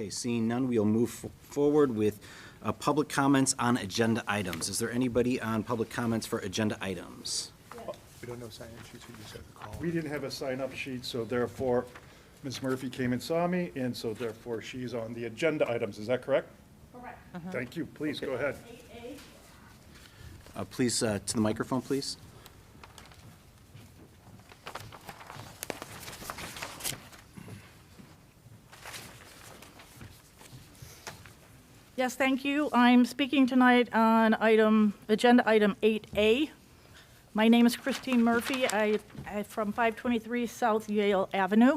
Okay, seeing none, we'll move forward with public comments on agenda items. Is there anybody on public comments for agenda items? We don't know sign-in sheets, we just have to call. We didn't have a sign-up sheet, so therefore, Ms. Murphy came and saw me, and so therefore, she's on the agenda items. Is that correct? Correct. Thank you. Please, go ahead. 8A. Please, to the microphone, please. Yes, thank you. I'm speaking tonight on agenda item 8A. My name is Christine Murphy. I'm from 523 South Yale Avenue.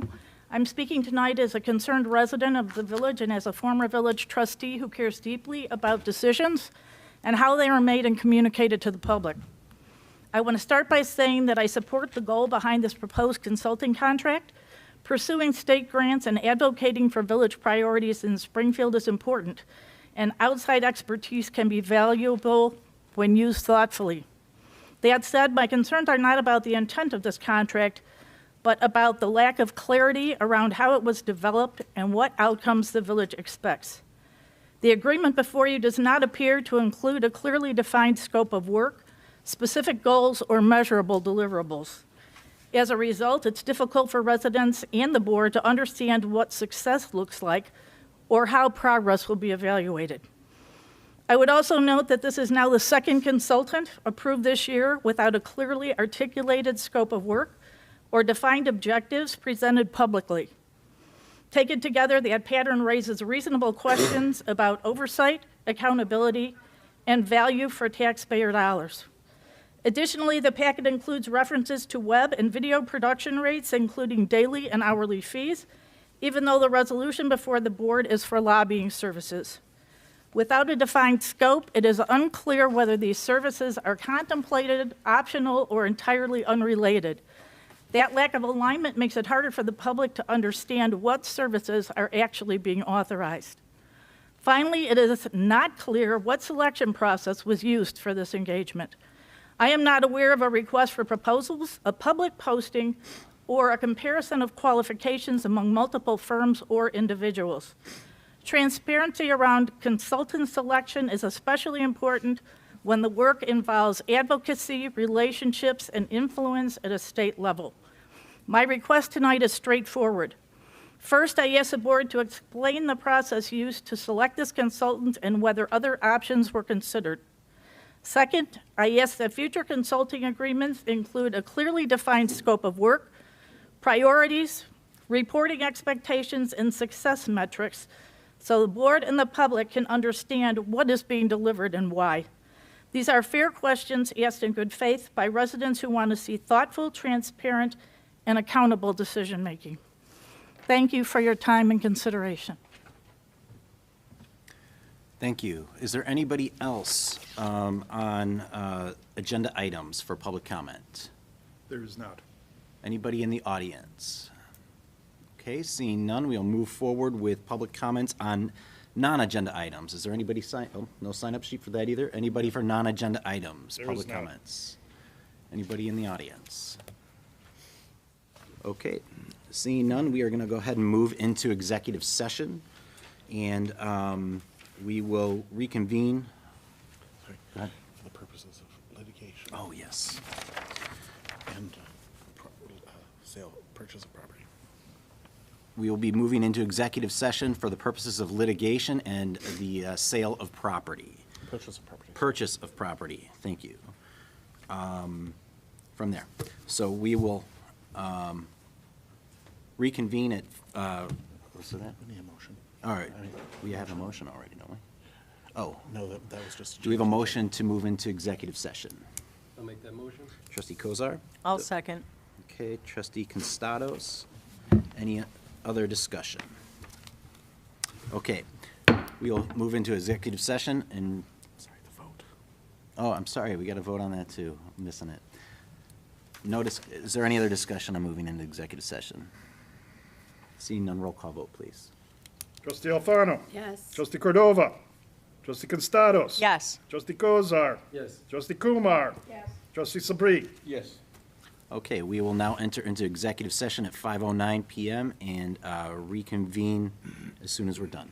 I'm speaking tonight as a concerned resident of the village and as a former village trustee who cares deeply about decisions and how they are made and communicated to the public. I want to start by saying that I support the goal behind this proposed consulting contract. Pursuing state grants and advocating for village priorities in Springfield is important, and outside expertise can be valuable when used thoughtfully. That said, my concerns are not about the intent of this contract, but about the lack of clarity around how it was developed and what outcomes the village expects. The agreement before you does not appear to include a clearly defined scope of work, specific goals, or measurable deliverables. As a result, it's difficult for residents and the board to understand what success looks like or how progress will be evaluated. I would also note that this is now the second consultant approved this year without a clearly articulated scope of work or defined objectives presented publicly. Taken together, that pattern raises reasonable questions about oversight, accountability, and value for taxpayer dollars. Additionally, the packet includes references to web and video production rates, including daily and hourly fees, even though the resolution before the board is for lobbying services. Without a defined scope, it is unclear whether these services are contemplated, optional, or entirely unrelated. That lack of alignment makes it harder for the public to understand what services are actually being authorized. Finally, it is not clear what selection process was used for this engagement. I am not aware of a request for proposals, a public posting, or a comparison of qualifications among multiple firms or individuals. Transparency around consultant selection is especially important when the work involves advocacy, relationships, and influence at a state level. My request tonight is straightforward. First, I ask the board to explain the process used to select this consultant and whether other options were considered. Second, I ask that future consulting agreements include a clearly defined scope of work, priorities, reporting expectations, and success metrics so the board and the public can understand what is being delivered and why. These are fair questions asked in good faith by residents who want to see thoughtful, transparent, and accountable decision-making. Thank you for your time and consideration. Thank you. Is there anybody else on agenda items for public comment? There is not. Anybody in the audience? Okay, seeing none, we'll move forward with public comments on non-agenda items. Is there anybody no sign-up sheet for that either? Anybody for non-agenda items, There is public none. comments? Anybody in the audience? Okay, seeing none, we are going to go ahead and move into executive session, and we will reconvene. Sorry, Go ahead. for the purposes of litigation Oh, yes. and purchase of property. We will be moving into executive session for the purposes of litigation and the sale of property. Purchase of property. Purchase of property, thank you. From there. So we will reconvene at, what's that? We need a motion. All right, we have a motion already, don't we? Oh, No, that was just. do we have a motion to move into executive session? I'll make that motion. Trustee Kozar? I'll second. Okay, trustee Constados. Any other discussion? Okay, we will move into executive session and, Sorry, the vote. oh, I'm sorry, we got to vote on that too. I'm missing it. Is there any other discussion on moving into executive session? Seeing none, roll call vote, please. Trustee Alfano. Yes. Trustee Cordova. Trustee Constados. Yes. Trustee Kozar. Yes. Trustee Kumar. Yes. Trustee Sabri. Yes. Okay, we will now enter into executive session at 5:09 PM and reconvene as soon as we're done.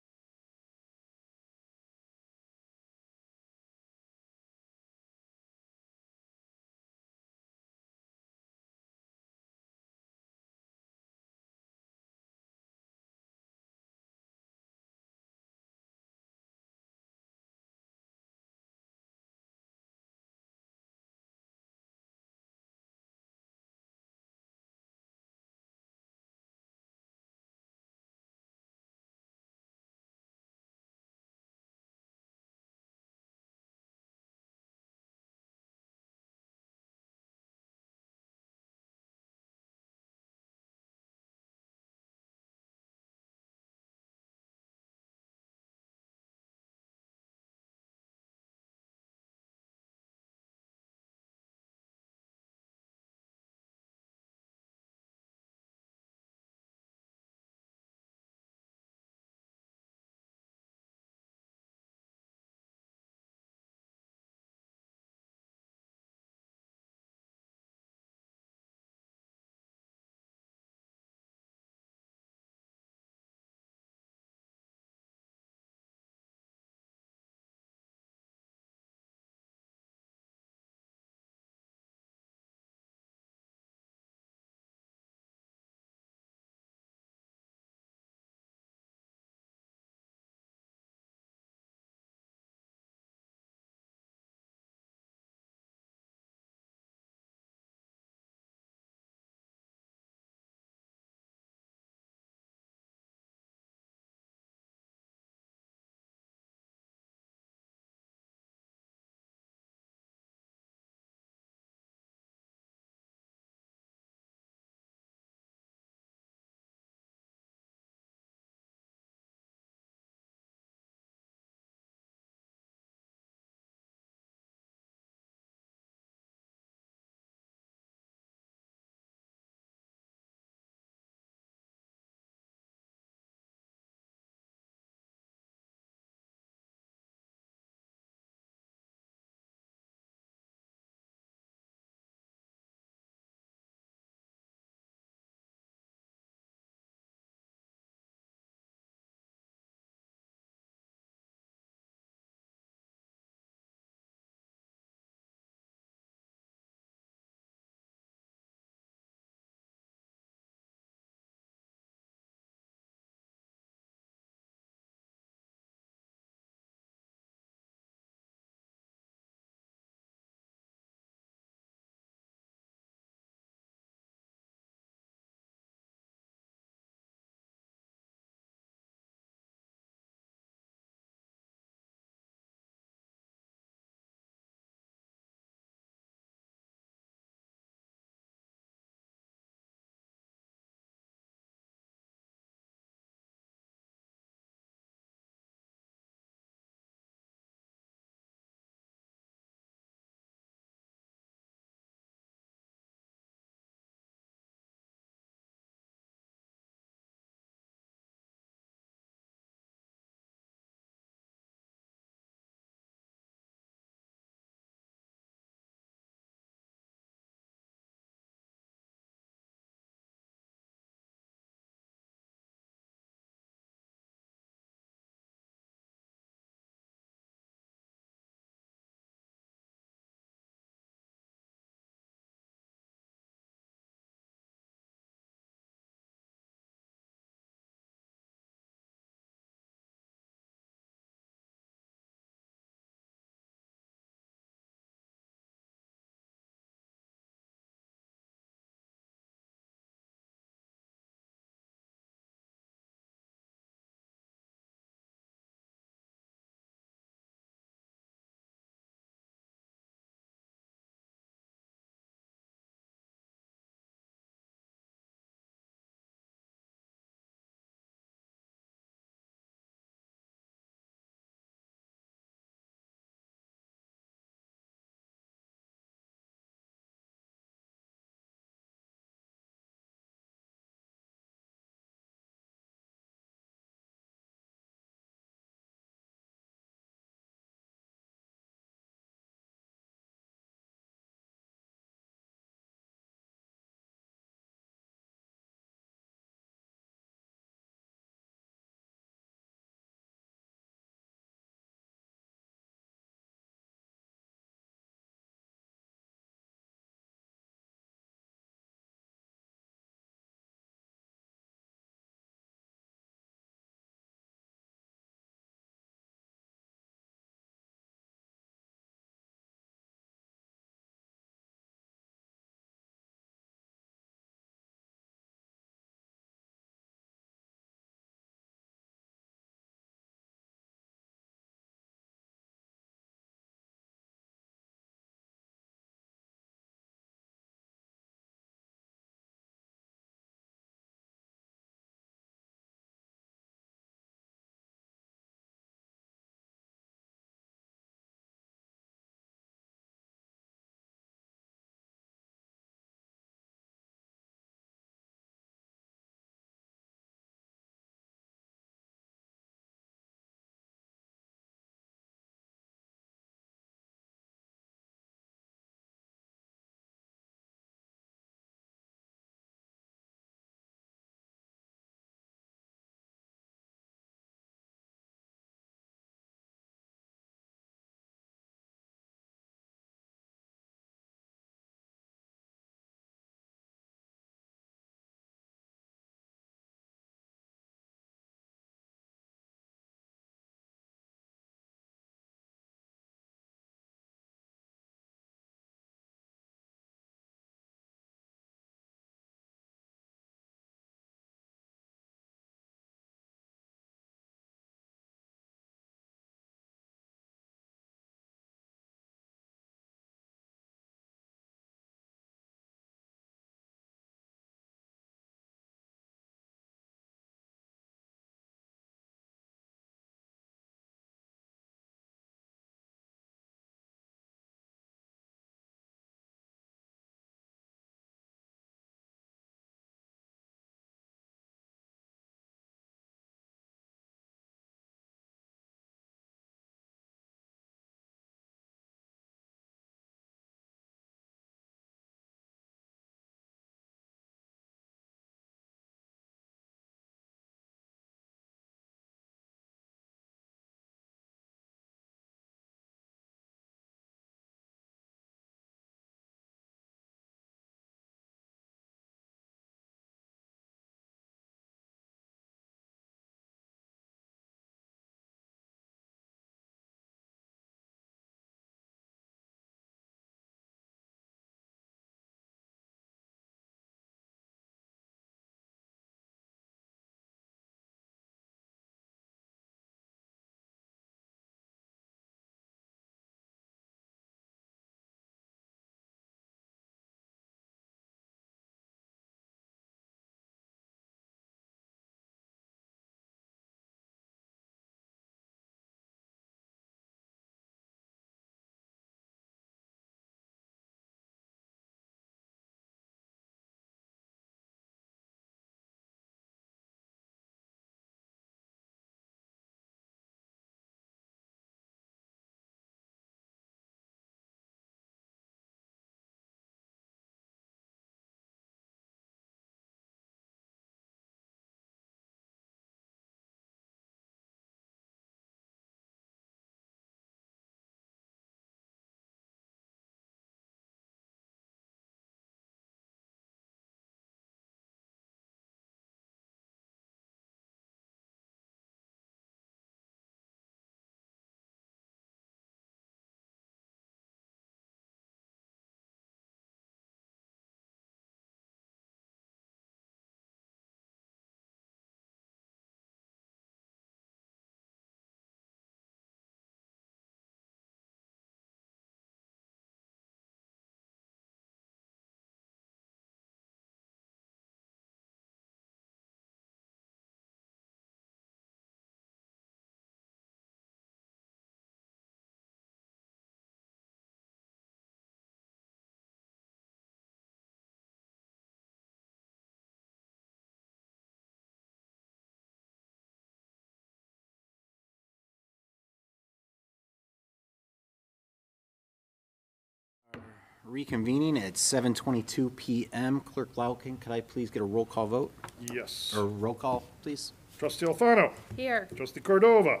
reconvening at 7:22 PM. Clerk Lauken, could I please get a roll call vote? Yes. Or roll call, please? Trustee Alfano. Here. Trustee Cordova.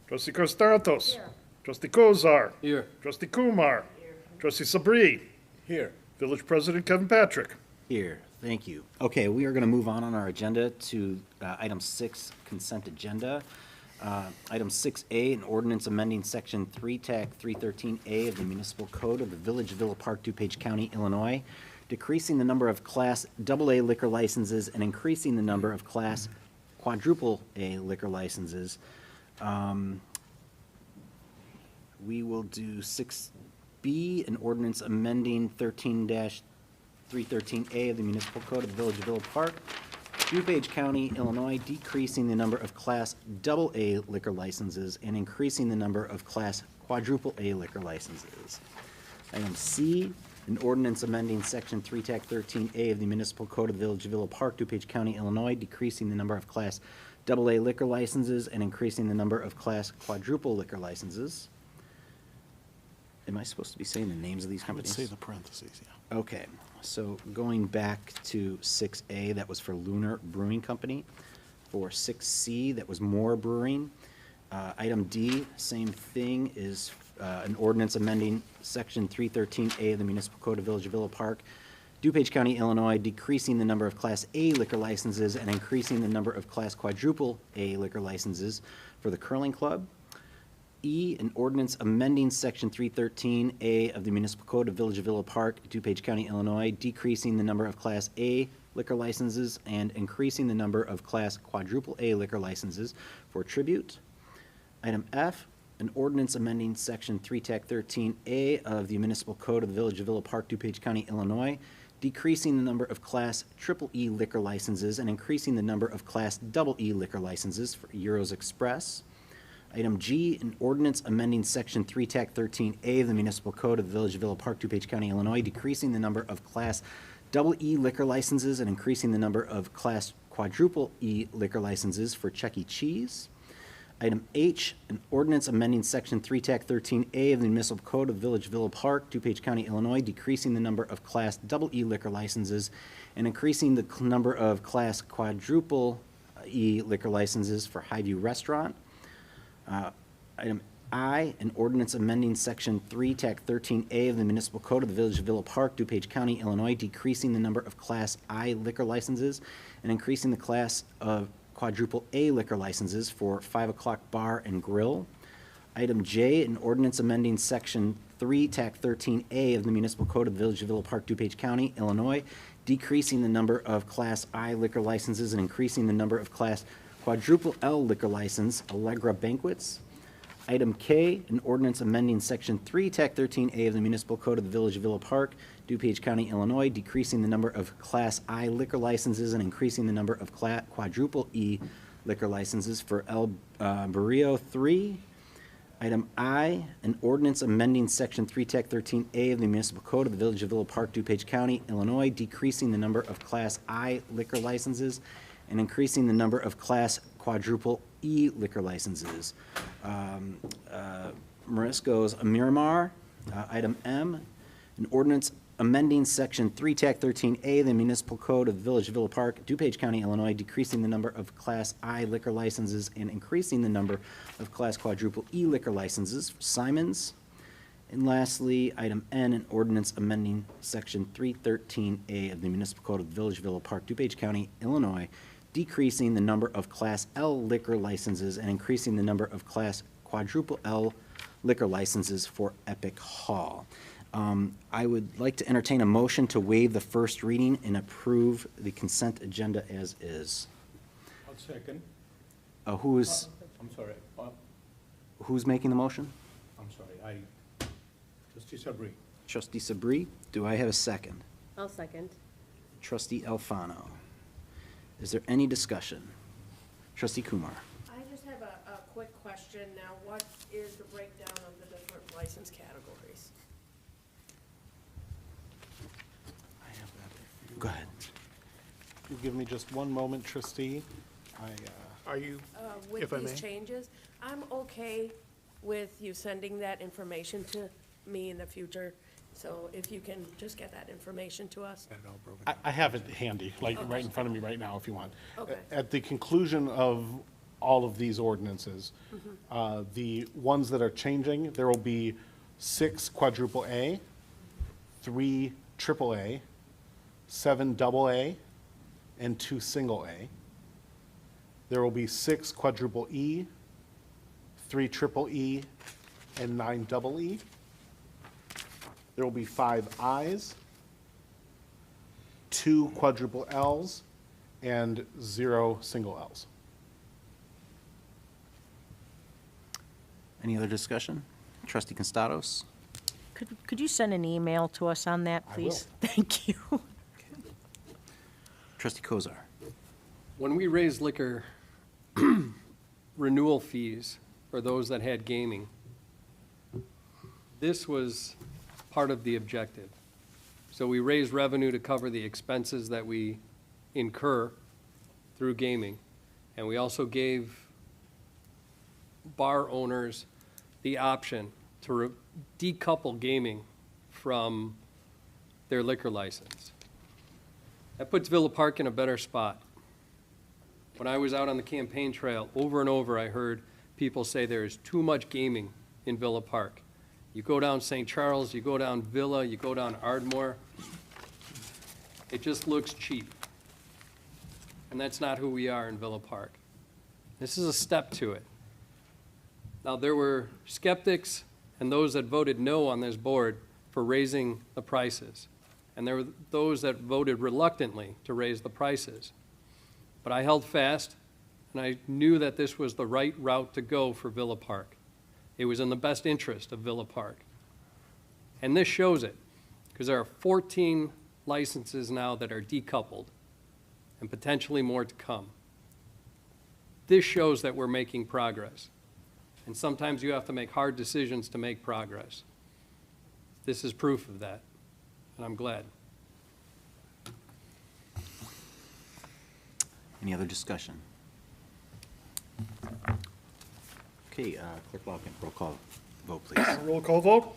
Trustee Constantos. Trustee Kozar. Here. Trustee Kumar. Trustee Sabri. Here. Village President Kevin Patrick. Here, thank you. Okay, we are going to move on our agenda to item 6, consent agenda. Item 6A, an ordinance amending section 3, TAC 313A of the municipal code of the Village of Villa Park, DuPage County, Illinois, decreasing the number of Class AA liquor licenses and increasing the number of Class quadruple A liquor licenses. We will do 6B, an ordinance amending 13-313A of the municipal code of the Village of Villa Park, DuPage County, Illinois, decreasing the number of Class AA liquor licenses and increasing the number of Class quadruple A liquor licenses. Item C, an ordinance amending Section 3 TAC 13A of the municipal code of the Village of Villa Park, DuPage County, Illinois, decreasing the number of Class AA liquor licenses and increasing the number of Class quadruple liquor licenses. Am I supposed to be saying the names of these I would companies? say the parentheses, yeah. Okay, so going back to 6A, that was for Lunar Brewing Company. For 6C, that was Moore Brewing. Item D, same thing, is an ordinance amending Section 313A of the Municipal Code of Village of Villa Park, DuPage County, Illinois, decreasing the number of Class A liquor licenses and increasing the number of Class quadruple A liquor licenses for the Curling Club. E, an ordinance amending Section 313A of the Municipal Code of Village of Villa Park, DuPage County, Illinois, decreasing the number of Class A liquor licenses and increasing the number of Class quadruple A liquor licenses for Tribute. Item F, an ordinance amending Section 3 TAC 13A of the Municipal Code of the Village of Villa Park, DuPage County, Illinois, decreasing the number of Class triple E liquor licenses and increasing the number of Class double E liquor licenses for Euros Express. Item G, an ordinance amending Section 3 TAC 13A of the Municipal Code of the Village of Villa Park, DuPage County, Illinois, decreasing the number of Class double E liquor licenses and increasing the number of Class quadruple E liquor licenses for Chuck E. Cheese. Item H, an ordinance amending Section 3 TAC 13A of the Municipal Code of the Village of Villa Park, DuPage County, Illinois, decreasing the number of Class double E liquor licenses and increasing the number of Class quadruple E liquor licenses for Highview Restaurant. Item I, an ordinance amending Section 3 TAC 13A of the Municipal Code of the Village of Villa Park, DuPage County, Illinois, decreasing the number of Class I liquor licenses and increasing the class of quadruple A liquor licenses for 5 O'Clock Bar and Grill. Item J, an ordinance amending Section 3 TAC 13A of the Municipal Code of the Village of Villa Park, DuPage County, Illinois, decreasing the number of Class I liquor licenses and increasing the number of Class quadruple L liquor license, Allegra Banquets. Item K, an ordinance amending Section 3 TAC 13A of the Municipal Code of the Village of Villa Park, DuPage County, Illinois, decreasing the number of Class I liquor licenses and increasing the number of quadruple E liquor licenses for El Barrio 3. Item I, an ordinance amending Section 3 TAC 13A of the Municipal Code of the Village of Villa Park, DuPage County, Illinois, decreasing the number of Class I liquor licenses and increasing the number of Class quadruple E liquor licenses. Morisco's Miramar. Item M, an ordinance amending Section 3 TAC 13A of the Municipal Code of the Village of Villa Park, DuPage County, Illinois, decreasing the number of Class I liquor licenses and increasing the number of Class quadruple E liquor licenses for Simons. And lastly, item N, an ordinance amending Section 313A of the Municipal Code of the Village of Villa Park, DuPage County, Illinois, decreasing the number of Class L liquor licenses and increasing the number of Class quadruple L liquor licenses for Epic Hall. I would like to entertain a motion to waive the first reading and approve the consent agenda as is. I'll second. Who is, I'm sorry. who's making the motion? I'm sorry. Trustee Sabri. Trustee Sabri, do I have a second? I'll second. Trustee Alfano. Is there any discussion? Trustee Kumar. I just have a quick question now. What is the breakdown of the different license categories? I have that. If you- Go ahead. You give me just one moment, trustee. Are you, With if I these may? changes, I'm okay with you sending that information to me in the future So if you can just get that information to us. Got it all broken I have it handy, like right in front of me right now if you want. Okay. At the conclusion of all of these ordinances, the ones that are changing, there will be 6 quadruple A, 3 triple A, 7 double A, and 2 single A. There will be 6 quadruple E, 3 triple E, and 9 double E. There will be 5 Is, 2 quadruple Ls, and 0 single Ls. Any other discussion? Trustee Constados? Could you send an email to us on that, I will. please? Thank you. Trustee Kozar? When we raised liquor renewal fees for those that had gaming, this was part of the objective. So we raised revenue to cover the expenses that we incur through gaming. And we also gave bar owners the option to decouple gaming from their liquor license. That puts Villa Park in a better spot. When I was out on the campaign trail, over and over, I heard people say there is too much gaming in Villa Park. You go down St. Charles, you go down Villa, you go down Ardmore, it just looks cheap. And that's not who we are in Villa Park. This is a step to it. Now, there were skeptics and those that voted no on this board for raising the prices. And there were those that voted reluctantly to raise the prices. But I held fast, and I knew that this was the right route to go for Villa Park. It was in the best interest of Villa Park. And this shows it, because there are 14 licenses now that are decoupled, and potentially more to come. This shows that we're making progress. And sometimes you have to make hard decisions to make progress. This is proof of that, and I'm glad. Any other discussion? Okay, Clerk Larkin, roll call vote, please. Roll call vote.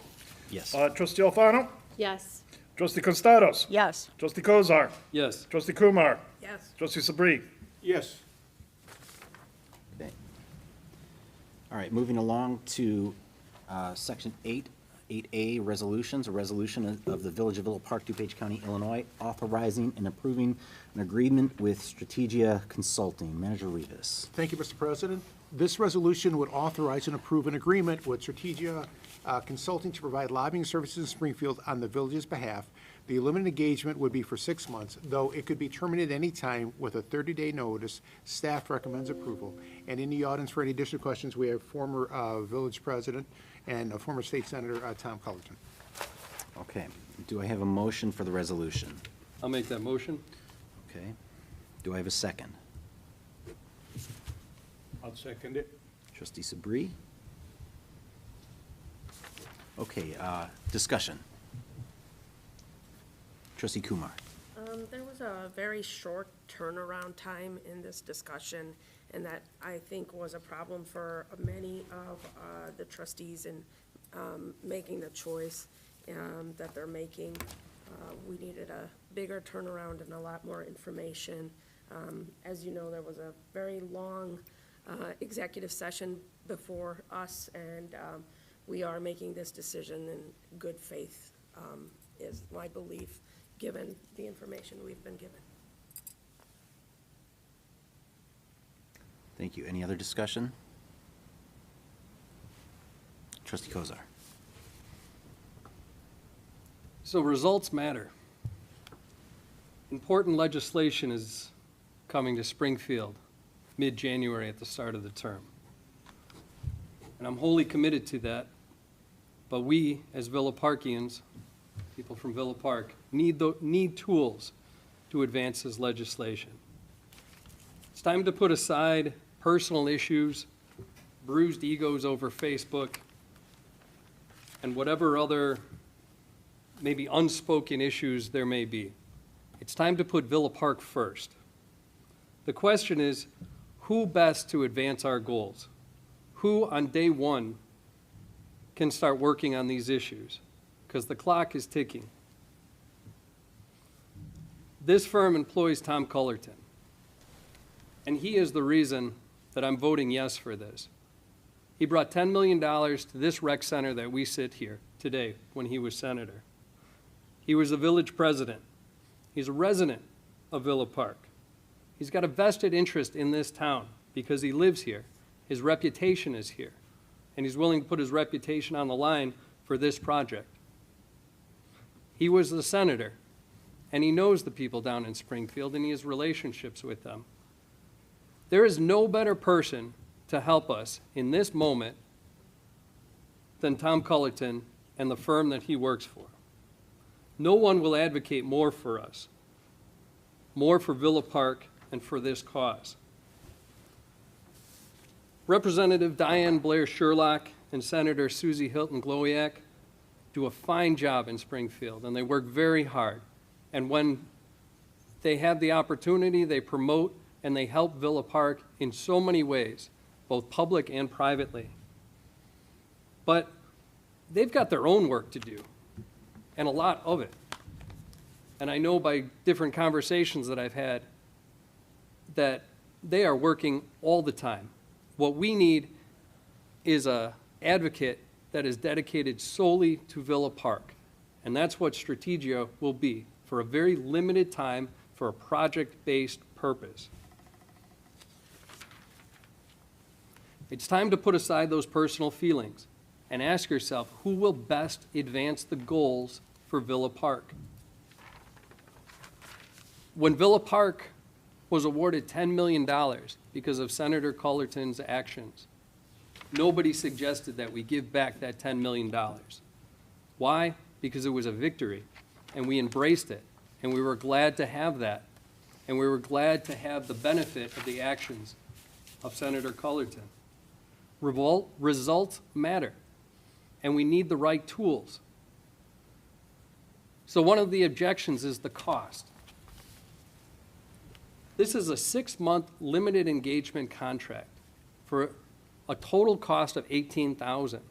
Yes. Trustee Alfano? Yes. Trustee Constados? Yes. Trustee Kozar? Yes. Trustee Kumar? Yes. Trustee Sabri? Yes. Okay. All right, moving along to Section 8A resolutions, a resolution of the Village of Villa Park, DuPage County, Illinois, authorizing and approving an agreement with Strategia Consulting. Manager Rivas. Thank you, Mr. President. This resolution would authorize and approve an agreement with Strategia Consulting to provide lobbying services in Springfield on the village's behalf. The limited engagement would be for 6 months, though it could be terminated any time with a 30-day notice. Staff recommends approval. And in the audience for any additional questions, we have former village president and former state senator Tom Cullerton. Okay, do I have a motion for the resolution? I'll make that motion. Okay, do I have a second? I'll second it. Trustee Sabri? Okay, discussion. Trustee Kumar? There was a very short turnaround time in this discussion, and that I think was a problem for many of the trustees in making the choice that they're making. We needed a bigger turnaround and a lot more information. As you know, there was a very long executive session before us, and we are making this decision in good faith, is my belief, given the information we've been given. Thank you. Any other discussion? Trustee Kozar? So results matter. Important legislation is coming to Springfield mid-January at the start of the term. And I'm wholly committed to that, but we, as Villa Parkians, people from Villa Park, need tools to advance this legislation. It's time to put aside personal issues, bruised egos over Facebook, and whatever other maybe unspoken issues there may be. It's time to put Villa Park first. The question is, who best to advance our goals? Who on day one can start working on these issues? because the clock is ticking. This firm employs Tom Cullerton, and he is the reason that I'm voting yes for this. He brought $10 million to this rec center that we sit here today when he was senator. He was the village president. He's a resident of Villa Park. He's got a vested interest in this town because he lives here. His reputation is here, and he's willing to put his reputation on the line for this project. He was the senator, and he knows the people down in Springfield, and he has relationships with them. There is no better person to help us in this moment than Tom Cullerton and the firm that he works for. No one will advocate more for us, more for Villa Park and for this cause. Representative Diane Blair Sherlock and Senator Susie Hilton Glowiak do a fine job in Springfield, and they work very hard. And when they have the opportunity, they promote and they help Villa Park in so many ways, both public and privately. But they've got their own work to do, and a lot of it. And I know by different conversations that I've had that they are working all the time. What we need is an advocate that is dedicated solely to Villa Park. And that's what Strategia will be for a very limited time for a project-based purpose. It's time to put aside those personal feelings and ask yourself who will best advance the goals for Villa Park. When Villa Park was awarded $10 million because of Senator Cullerton's actions, nobody suggested that we give back that $10 million. Why? Because it was a victory, and we embraced it, and we were glad to have that, and we were glad to have the benefit of the actions of Senator Cullerton. Results matter, and we need the right tools. So one of the objections is the cost. This is a 6-month limited engagement contract for a total cost of $18,000.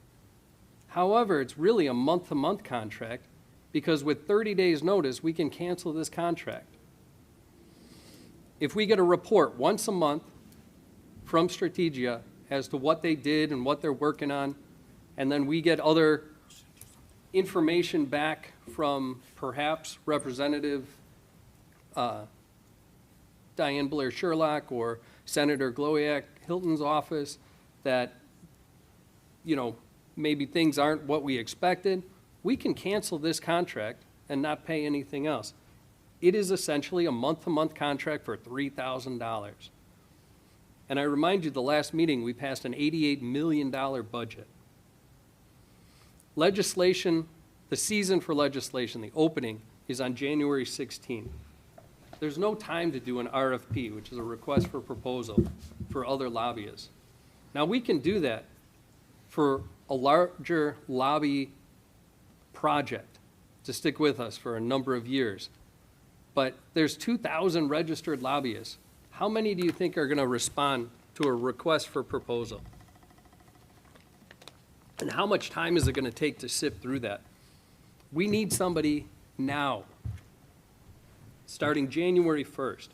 However, it's really a month-to-month contract because with 30 days' notice, we can cancel this contract. If we get a report once a month from Strategia as to what they did and what they're working on, and then we get other information back from perhaps Representative Diane Blair Sherlock or Senator Glowiak Hilton's office that, maybe things aren't what we expected, we can cancel this contract and not pay anything else. It is essentially a month-to-month contract for $3,000. And I remind you, the last meeting, we passed an $88 million budget. Legislation, the season for legislation, the opening, is on January 16th. There's no time to do an RFP, which is a request for proposal for other lobbyists. Now, we can do that for a larger lobby project to stick with us for a number of years. But there's 2,000 registered lobbyists. How many do you think are going to respond to a request for proposal? And how much time is it going to take to sift through that? We need somebody now, starting January 1st.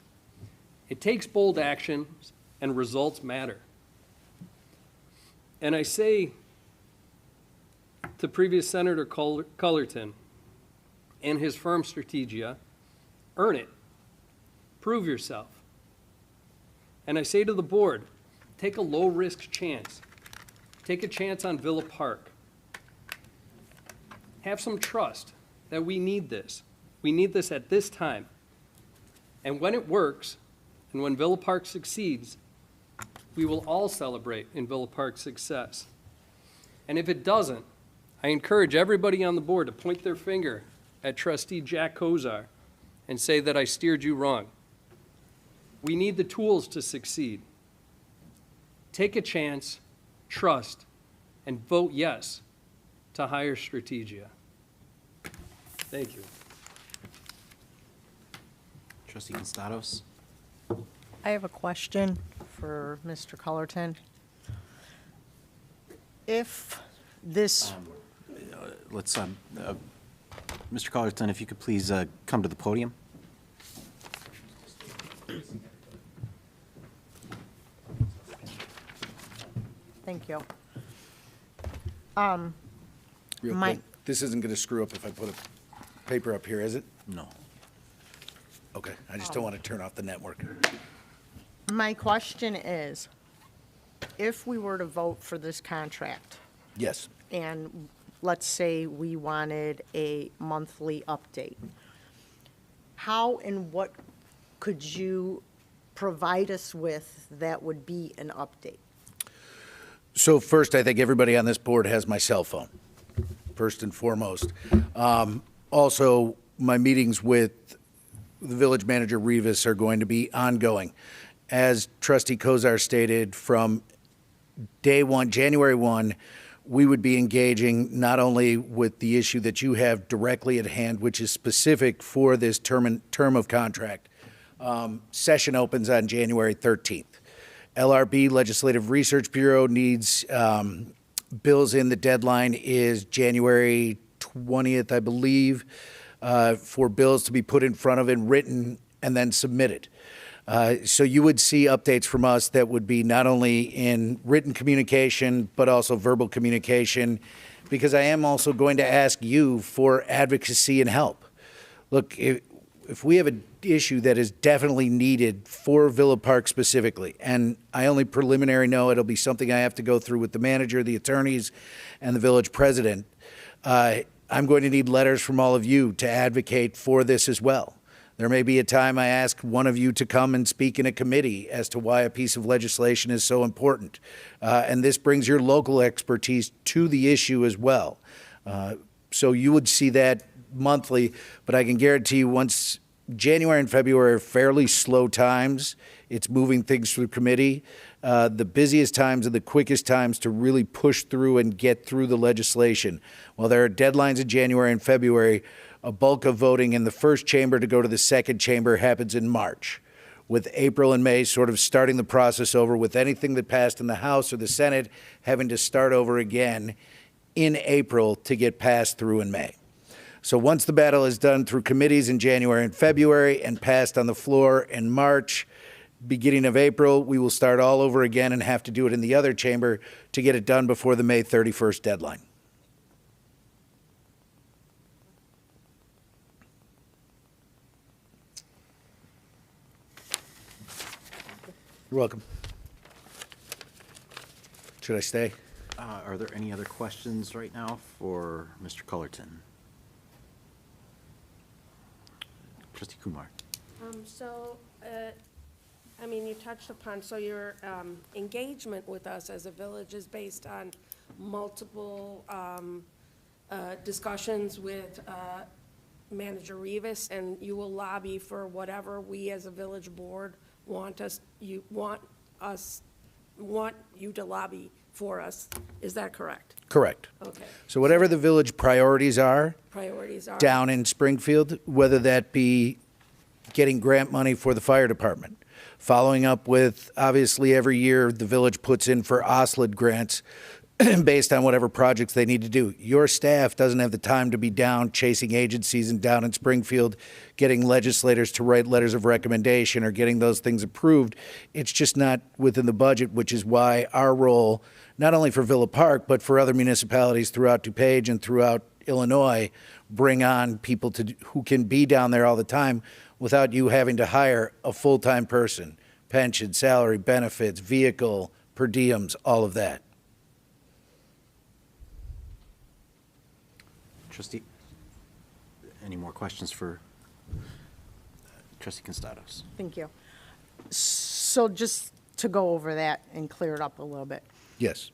It takes bold action, and results matter. And I say to previous Senator Cullerton and his firm Strategia, earn it. Prove yourself. And I say to the board, take a low-risk chance. Take a chance on Villa Park. Have some trust that we need this. We need this at this time. And when it works, and when Villa Park succeeds, we will all celebrate in Villa Park's success. And if it doesn't, I encourage everybody on the board to point their finger at Trustee Jack Kozar and say that I steered you wrong. We need the tools to succeed. Take a chance, trust, and vote yes to hire Strategia. Thank you. Trustee Constados? I have a question for Mr. Cullerton. If this, Let's Mr. Collerton, if you could please come to the podium. Thank you. Real My- quick, this isn't going to screw up if I put a paper up here, is it? No. Okay, I just don't want to turn off the network. My question is, if we were to vote for this contract, Yes. and let's say we wanted a monthly update, how and what could you provide us with that would be an update? So first, I think everybody on this board has my cell phone, first and foremost. Also, my meetings with the village manager Rivas are going to be ongoing. As trustee Kozar stated, from day one, January 1, we would be engaging not only with the issue that you have directly at hand, which is specific for this term of contract. Session opens on January 13th. LRB, Legislative Research Bureau, needs bills in. The deadline is January 20th, I believe, for bills to be put in front of and written and then submitted. So you would see updates from us that would be not only in written communication, but also verbal communication, because I am also going to ask you for advocacy and help. Look, if we have an issue that is definitely needed for Villa Park specifically, and I only preliminary know it'll be something I have to go through with the manager, the attorneys, and the village president, I'm going to need letters from all of you to advocate for this as well. There may be a time I ask one of you to come and speak in a committee as to why a piece of legislation is so important. And this brings your local expertise to the issue as well. So you would see that monthly, but I can guarantee you once January and February are fairly slow times. It's moving things through committee. The busiest times are the quickest times to really push through and get through the legislation. While there are deadlines in January and February, a bulk of voting in the first chamber to go to the second chamber happens in March, with April and May sort of starting the process over, with anything that passed in the House or the Senate having to start over again in April to get passed through in May. So once the battle is done through committees in January and February and passed on the floor in March, beginning of April, we will start all over again and have to do it in the other chamber to get it done before the May 31st deadline. You're welcome. Should I stay? Are there any other questions right now for Mr. Cullerton? Trustee Kumar. I mean, you touched upon, so your engagement with us as a village is based on multiple discussions with Manager Rivas, and you will lobby for whatever we as a village board want you to lobby for us. Is that correct? Correct. Okay. So whatever the village priorities are Priorities are. down in Springfield, whether that be getting grant money for the fire department, following up with, obviously, every year the village puts in for OSLID grants based on whatever projects they need to do. Your staff doesn't have the time to be down chasing agencies and down in Springfield getting legislators to write letters of recommendation or getting those things approved. It's just not within the budget, which is why our role, not only for Villa Park, but for other municipalities throughout DuPage and throughout Illinois, bring on people who can be down there all the time without you having to hire a full-time person, pension, salary, benefits, vehicle, per diems, all of that. Trustee, any more questions for Trustee Constados? Thank you. So just to go over that and clear it up a little bit. Yes.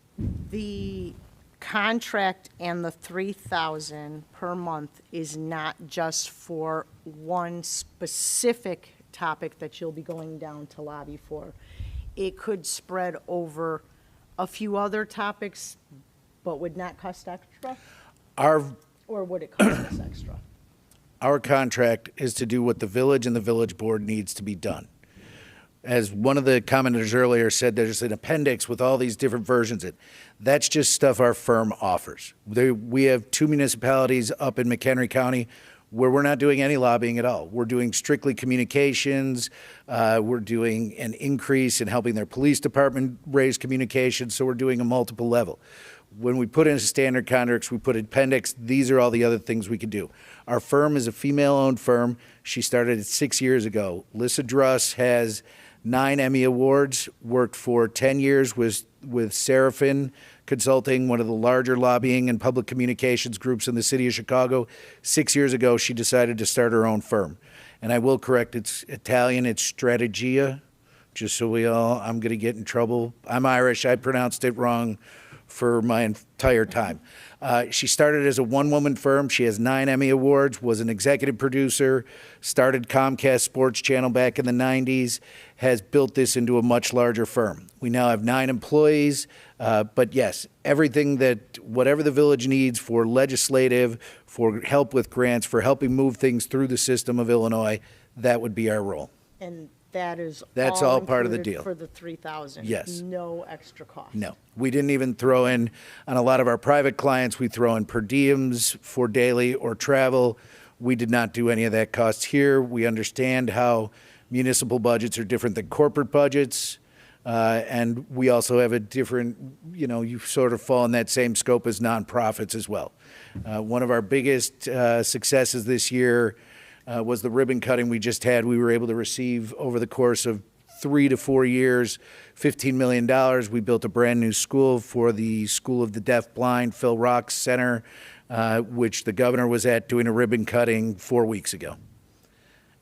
The contract and the 3,000 per month is not just for one specific topic that you'll be going down to lobby for. It could spread over a few other topics, but would not cost extra? Or would it cost us extra? Our contract is to do what the village and the village board needs to be done. As one of the commenters earlier said, there's an appendix with all these different versions. That's just stuff our firm offers. We have 2 municipalities up in McHenry County where we're not doing any lobbying at all. We're doing strictly communications. We're doing an increase in helping their police department raise communications, so we're doing a multiple level. When we put in standard contracts, we put appendix, these are all the other things we could do. Our firm is a female-owned firm. She started 6 years ago. Lissa Druss has 9 Emmy Awards, worked for 10 years with Seraphin Consulting, one of the larger lobbying and public communications groups in the city of Chicago. 6 years ago, she decided to start her own firm. And I will correct, it's Italian, it's Strategia, just so I'm going to get in trouble. I'm Irish, I pronounced it wrong for my entire time. She started as a one-woman firm. She has 9 Emmy Awards, was an executive producer, started Comcast Sports Channel back in the 90s, has built this into a much larger firm. We now have 9 employees, but yes, whatever the village needs for legislative, for help with grants, for helping move things through the system of Illinois, that would be our role. And that's all part of the included deal. for the 3,000? Yes. No extra cost? No, we didn't even throw in, on a lot of our private clients, we throw in per diems for daily or travel. We did not do any of that cost here. We understand how municipal budgets are different than corporate budgets. And we also have a different, you sort of fall in that same scope as nonprofits as well. One of our biggest successes this year was the ribbon cutting we just had. We were able to receive over the course of 3 to 4 years, $15 million. We built a brand new school for the School of the Deaf Blind, Phil Rock Center, which the governor was at doing a ribbon cutting 4 weeks ago.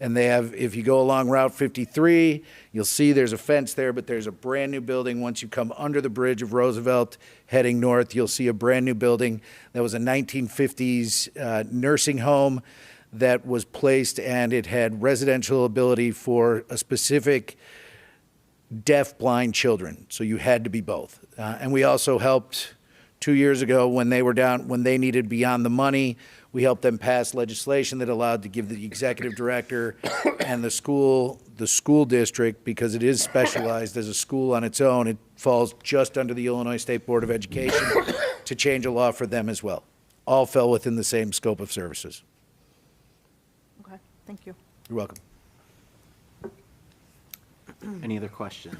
And they have, if you go along Route 53, you'll see there's a fence there, but there's a brand new building. Once you come under the bridge of Roosevelt heading north, you'll see a brand new building. That was a 1950s nursing home that was placed, and it had residential ability for a specific deaf blind children. So you had to be both. And we also helped 2 years ago when they needed beyond the money. We helped them pass legislation that allowed to give the executive director and the school district, because it is specialized as a school on its own, it falls just under the Illinois State Board of Education, to change a law for them as well. All fell within the same scope of services. Okay, thank you. You're welcome. Any other questions?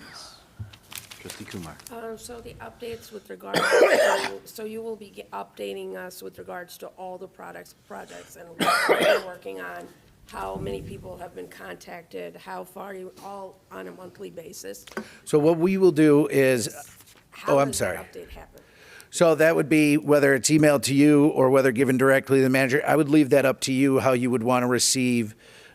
Trustee Kumar. So the updates with regards so you will be updating us with regards to all the projects and what you're working on, how many people have been contacted, how far you, all on a monthly basis? So what we will do is, How I'm does sorry. that update happen? So that would be whether it's emailed to you or whether given directly to the manager. I would leave that up to you, how you would want to receive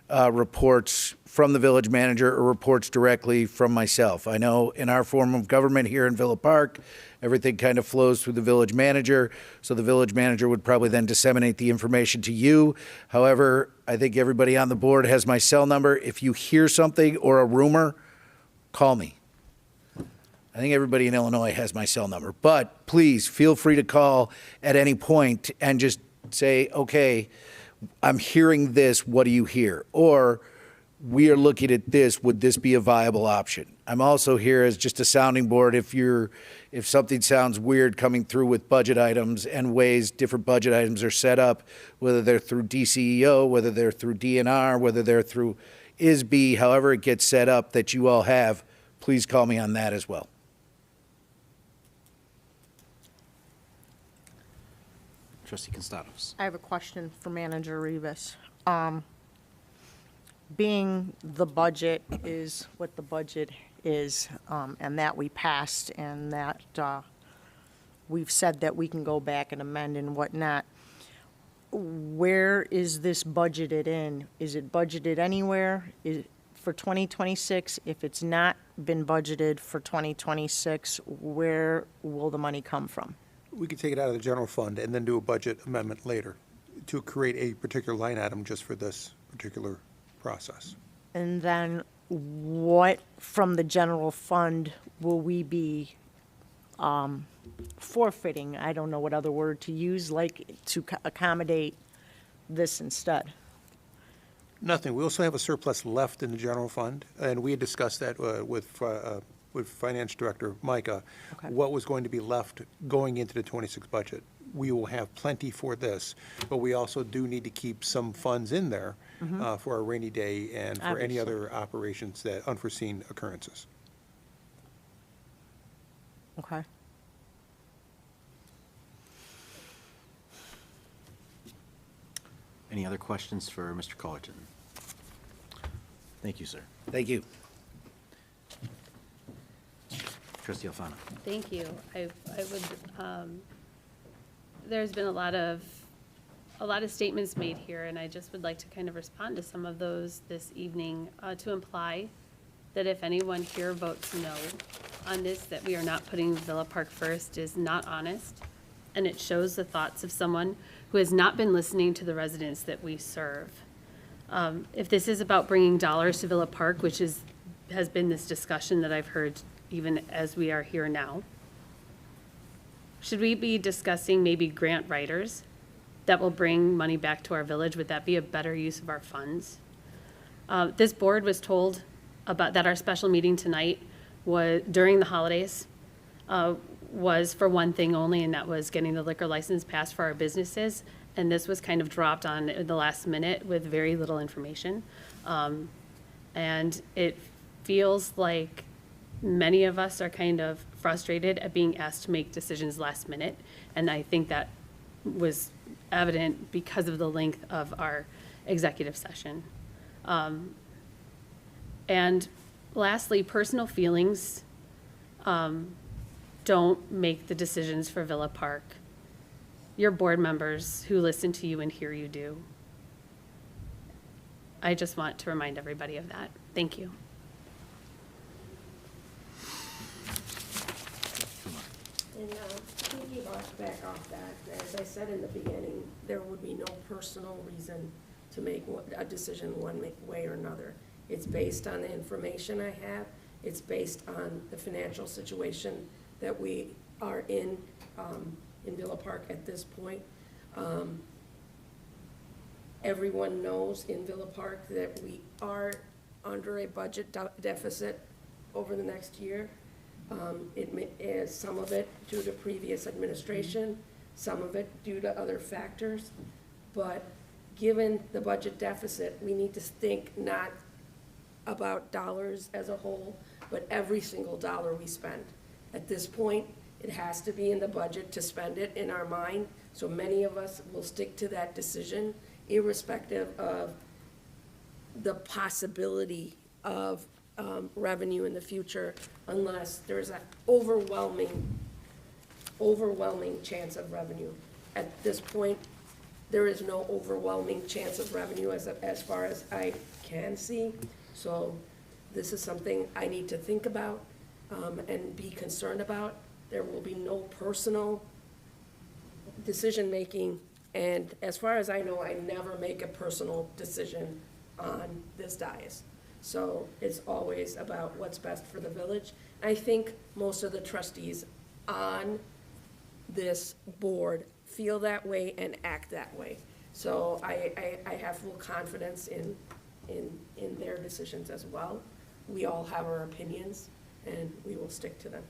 reports from the village manager or reports directly from myself. I know in our form of government here in Villa Park, everything kind of flows through the village manager. So the village manager would probably then disseminate the information to you. However, I think everybody on the board has my cell number. If you hear something or a rumor, call me. I think everybody in Illinois has my cell number. But please feel free to call at any point and just say, okay, I'm hearing this, what do you hear? Or we are looking at this, would this be a viable option? I'm also here as just a sounding board if something sounds weird coming through with budget items and ways different budget items are set up, whether they're through DCEO, whether they're through DNR, whether they're through ISB, however it gets set up that you all have, please call me on that as well. Trustee Constados. I have a question for Manager Rivas. Being the budget is what the budget is, and that we passed, and that we've said that we can go back and amend and whatnot, where is this budgeted in? Is it budgeted anywhere for 2026? If it's not been budgeted for 2026, where will the money come from? We could take it out of the general fund and then do a budget amendment later to create a particular line item just for this particular process. And then what from the general fund will we be forfeiting? I don't know what other word to use, like to accommodate this instead. Nothing. We also have a surplus left in the general fund, and we had discussed that with Finance Director Micah, Okay. what was going to be left going into the '26 budget. We will have plenty for this, but we also do need to keep some funds in there for our rainy day and for any Obviously. other operations that, unforeseen occurrences. Okay. Any other questions for Mr. Cullerton? Thank you, sir. Thank you. Trustee Alfano. Thank you. I would, there's been a lot of statements made here, and I just would like to kind of respond to some of those this evening, to imply that if anyone here votes no on this, that we are not putting Villa Park first is not honest, and it shows the thoughts of someone who has not been listening to the residents that we serve. If this is about bringing dollars to Villa Park, which has been this discussion that I've heard even as we are here now, should we be discussing maybe grant writers that will bring money back to our village? Would that be a better use of our funds? This board was told about that our special meeting tonight was during the holidays, was for one thing only, and that was getting the liquor license passed for our businesses. And this was kind of dropped on the last minute with very little information. And it feels like many of us are kind of frustrated at being asked to make decisions last minute. And I think that was evident because of the length of our executive session. And lastly, personal feelings don't make the decisions for Villa Park. Your board members who listen to you and hear you do. I just want to remind everybody of that. Thank you. And back off that, as I said in the beginning, there would be no personal reason to make a decision one way or another. It's based on the information I have. It's based on the financial situation that we are in Villa Park at this point. Everyone knows in Villa Park that we are under a budget deficit over the next year. It is some of it due to previous administration, some of it due to other factors. But given the budget deficit, we need to think not about dollars as a whole, but every single dollar we spend. At this point, it has to be in the budget to spend it in our mind, so many of us will stick to that decision irrespective of the possibility of revenue in the future, unless there's an overwhelming chance of revenue. At this point, there is no overwhelming chance of revenue as far as I can see. So this is something I need to think about and be concerned about. There will be no personal decision-making, and as far as I know, I never make a personal decision on this dais. So it's always about what's best for the village. I think most of the trustees on this board feel that way and act that way. So I have full confidence in their decisions as well. We all have our opinions, and we will stick to them.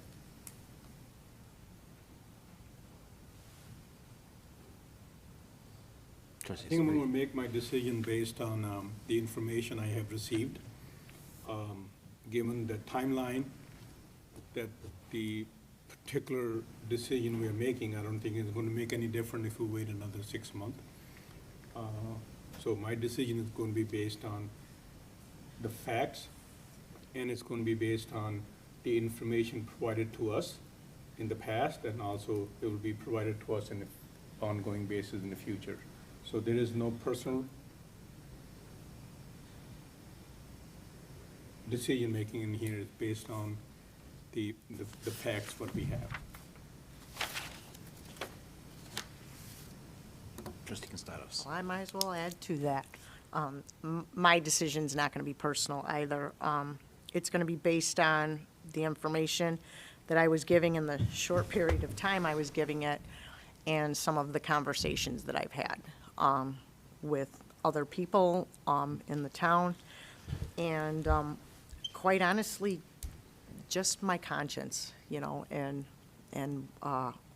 Trustee I think I'm Sabri. going to make my decision based on the information I have received. Given the timeline that the particular decision we're making, I don't think it's going to make any difference if we wait another 6 months. So my decision is going to be based on the facts, and it's going to be based on the information provided to us in the past, and also it will be provided to us on an ongoing basis in the future. So there is no personal decision-making in here. It's based on the facts, what we have. Trustee Constados. Well, I might as well add to that. My decision's not going to be personal either. It's going to be based on the information that I was giving in the short period of time I was giving it, and some of the conversations that I've had with other people in the town. And quite honestly, just my conscience, you know, and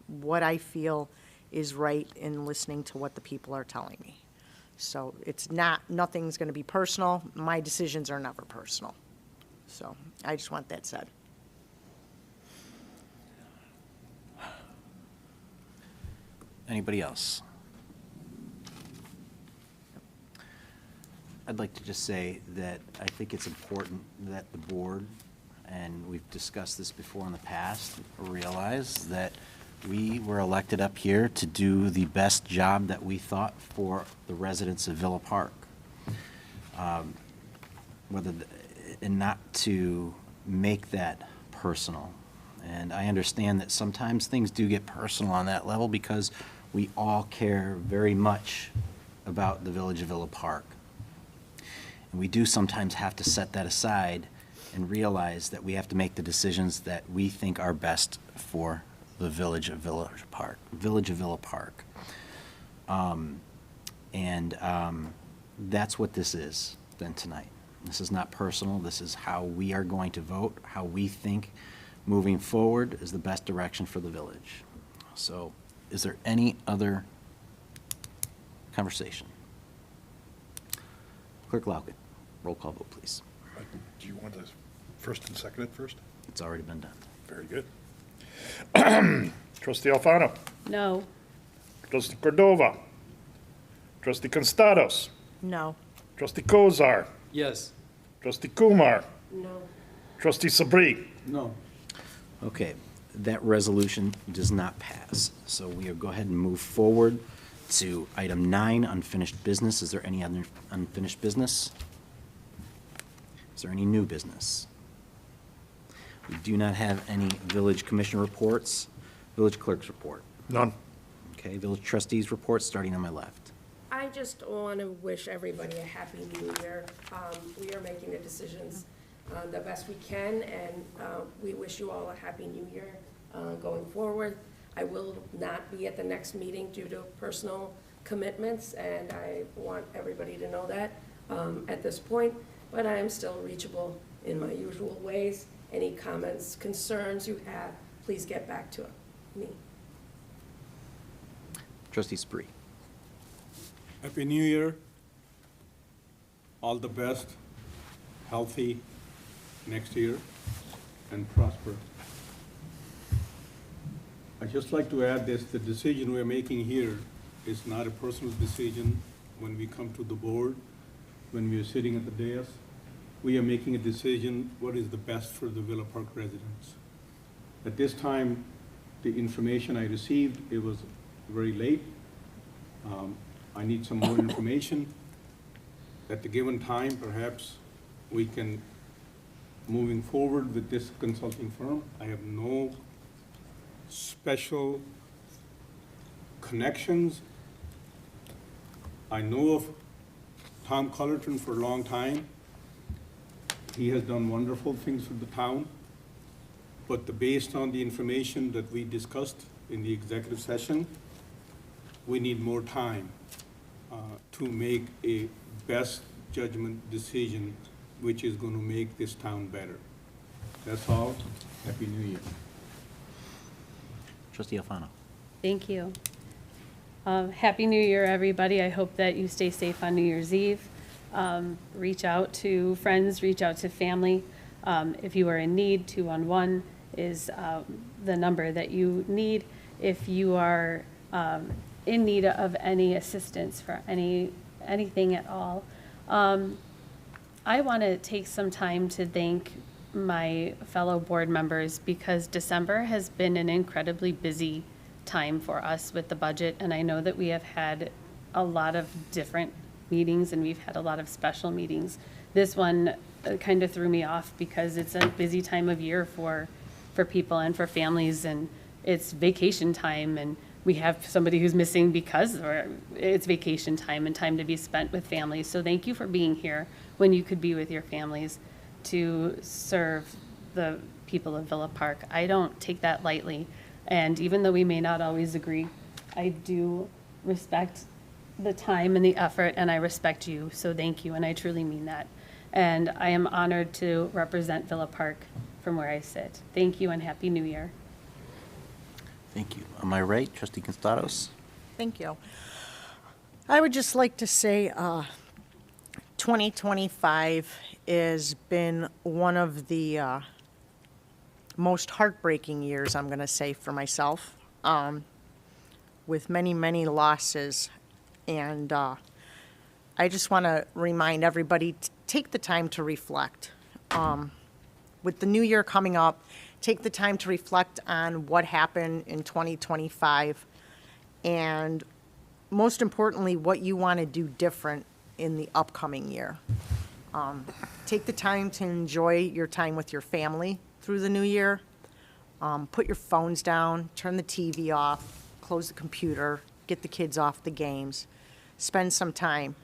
what I feel is right in listening to what the people are telling me. So it's not, nothing's going to be personal. My decisions are never personal. So I just want that said. Anybody else? I'd like to just say that I think it's important that the board, and we've discussed this before in the past, realize that we were elected up here to do the best job that we thought for the residents of Villa Park. And not to make that personal. And I understand that sometimes things do get personal on that level because we all care very much about the village of Villa Park. And we do sometimes have to set that aside and realize that we have to make the decisions that we think are best for the village of Villa Park. That's what this is then tonight. This is not personal. This is how we are going to vote, how we think moving forward is the best direction for the village. So is there any other conversation? Clerk Lauken, roll call vote, please. Do you want to first and second it first? It's already been done. Very good. Trustee Alfano. No. Trustee Cordova. Trustee Constados. No. Trustee Kozar. Yes. Trustee Kumar. No. Trustee Sabri. No. Okay, that resolution does not pass. So we'll go ahead and move forward to item 9, unfinished business. Is there any other unfinished business? Is there any new business? We do not have any village commissioner reports. Village clerk's report. None. Okay, village trustees report, starting on my left. I just want to wish everybody a happy new year. We are making the decisions the best we can, and we wish you all a happy new year going forward. I will not be at the next meeting due to personal commitments, and I want everybody to know that at this point, but I am still reachable in my usual ways. Any comments, concerns you have, please get back to me. Trustee Spree. Happy New Year. All the best, healthy next year, and prosper. I'd just like to add this, the decision we're making here is not a personal decision. When we come to the board, when we are sitting at the dais, we are making a decision, what is the best for the Villa Park residents. At this time, the information I received, it was very late. I need some more information. At the given time, perhaps we can, moving forward with this consulting firm, I have no special connections. I know of Tom Cullerton for a long time. He has done wonderful things for the town, but based on the information that we discussed in the executive session, we need more time to make a best judgment decision which is going to make this town better. That's all. Happy New Year. Trustee Alfano. Thank you. Happy New Year, everybody. I hope that you stay safe on New Year's Eve. Reach out to friends, reach out to family. If you are in need, 211 is the number that you need. If you are in need of any assistance for anything at all. I want to take some time to thank my fellow board members because December has been an incredibly busy time for us with the budget, and I know that we have had a lot of different meetings and we've had a lot of special meetings. This one kind of threw me off because it's a busy time of year for people and for families, and it's vacation time, and we have somebody who's missing because it's vacation time and time to be spent with families. So thank you for being here when you could be with your families to serve the people of Villa Park. I don't take that lightly. And even though we may not always agree, I do respect the time and the effort, and I respect you, so thank you, and I truly mean that. And I am honored to represent Villa Park from where I sit. Thank you and Happy New Year. Thank you. Am I right, trustee Constados? Thank you. I would just like to say 2025 has been one of the most heartbreaking years, I'm going to say, for myself, with many, many losses. And I just want to remind everybody to take the time to reflect. With the new year coming up, take the time to reflect on what happened in 2025 and most importantly, what you want to do different in the upcoming year. Take the time to enjoy your time with your family through the new year. Put your phones down, turn the TV off, close the computer, get the kids off the games. Spend some time.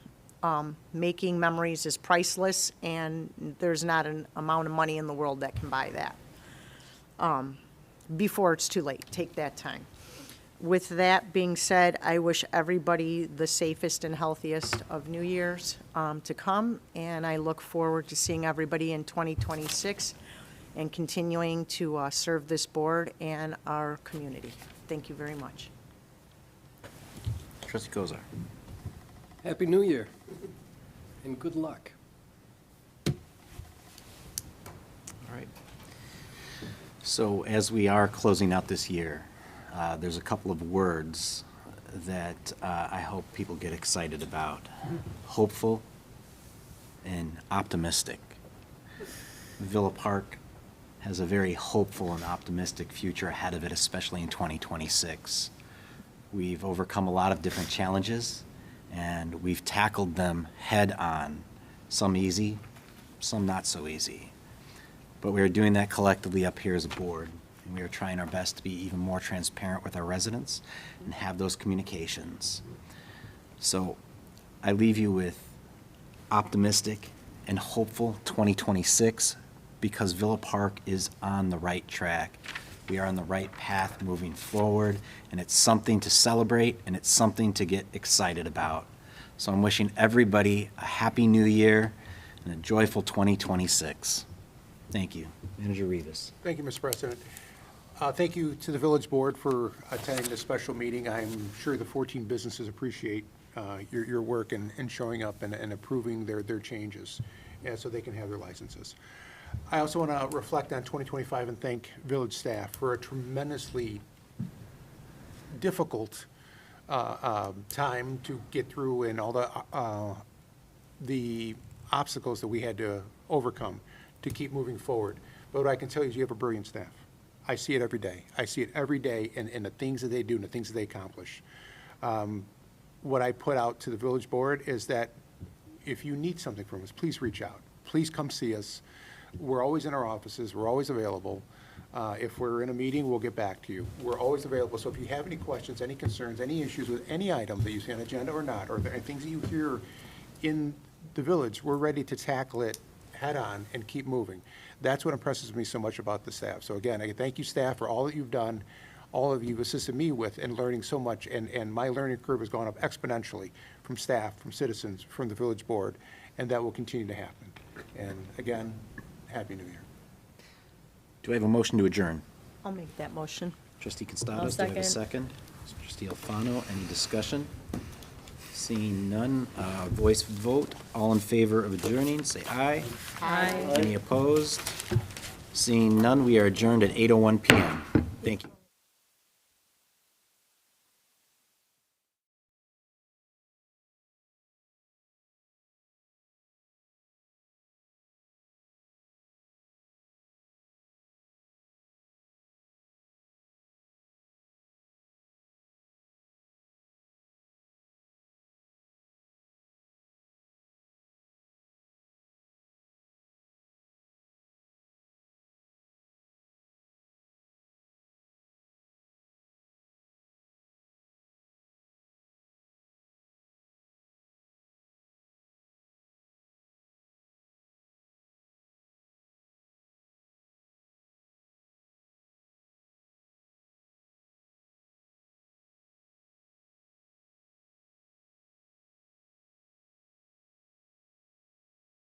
Making memories is priceless, and there's not an amount of money in the world that can buy that. Before it's too late, take that time. With that being said, I wish everybody the safest and healthiest of New Year's to come, and I look forward to seeing everybody in 2026 and continuing to serve this board and our community. Thank you very much. Trustee Kozar. Happy New Year, and good luck. All right. So as we are closing out this year, there's a couple of words that I hope people get excited about. Hopeful and optimistic. Villa Park has a very hopeful and optimistic future ahead of it, especially in 2026. We've overcome a lot of different challenges, and we've tackled them head on, some easy, some not so easy. But we are doing that collectively up here as a board, and we are trying our best to be even more transparent with our residents and have those communications. So I leave you with optimistic and hopeful 2026 because Villa Park is on the right track. We are on the right path moving forward, and it's something to celebrate, and it's something to get excited about. So I'm wishing everybody a happy new year and a joyful 2026. Thank you. Manager Rivas. Thank you, Mr. President. Thank you to the village board for attending this special meeting. I'm sure the 14 businesses appreciate your work and showing up and approving their changes, and so they can have their licenses. I also want to reflect on 2025 and thank village staff for a tremendously difficult time to get through and all the obstacles that we had to overcome to keep moving forward. But what I can tell you is you have a brilliant staff. I see it every day. I see it every day in the things that they do and the things that they accomplish. What I put out to the village board is that if you need something from us, please reach out. Please come see us. We're always in our offices. We're always available. If we're in a meeting, we'll get back to you. We're always available. So if you have any questions, any concerns, any issues with any item that you see on the agenda or not, or there are things that you hear in the village, we're ready to tackle it head on and keep moving. That's what impresses me so much about the staff. So again, I thank you, staff, for all that you've done, all of you assisted me with in learning so much, and my learning curve has gone up exponentially from staff, from citizens, from the village board, and that will continue to happen. And again, Happy New Year. Do I have a motion to adjourn? I'll make that motion. Trustee Constados, do I have a second? Trustee Alfano, any discussion? Seeing none, voice vote. All in favor of adjourning, say aye. Aye. Any opposed? Seeing none, we are adjourned at 8:01 PM. Thank you.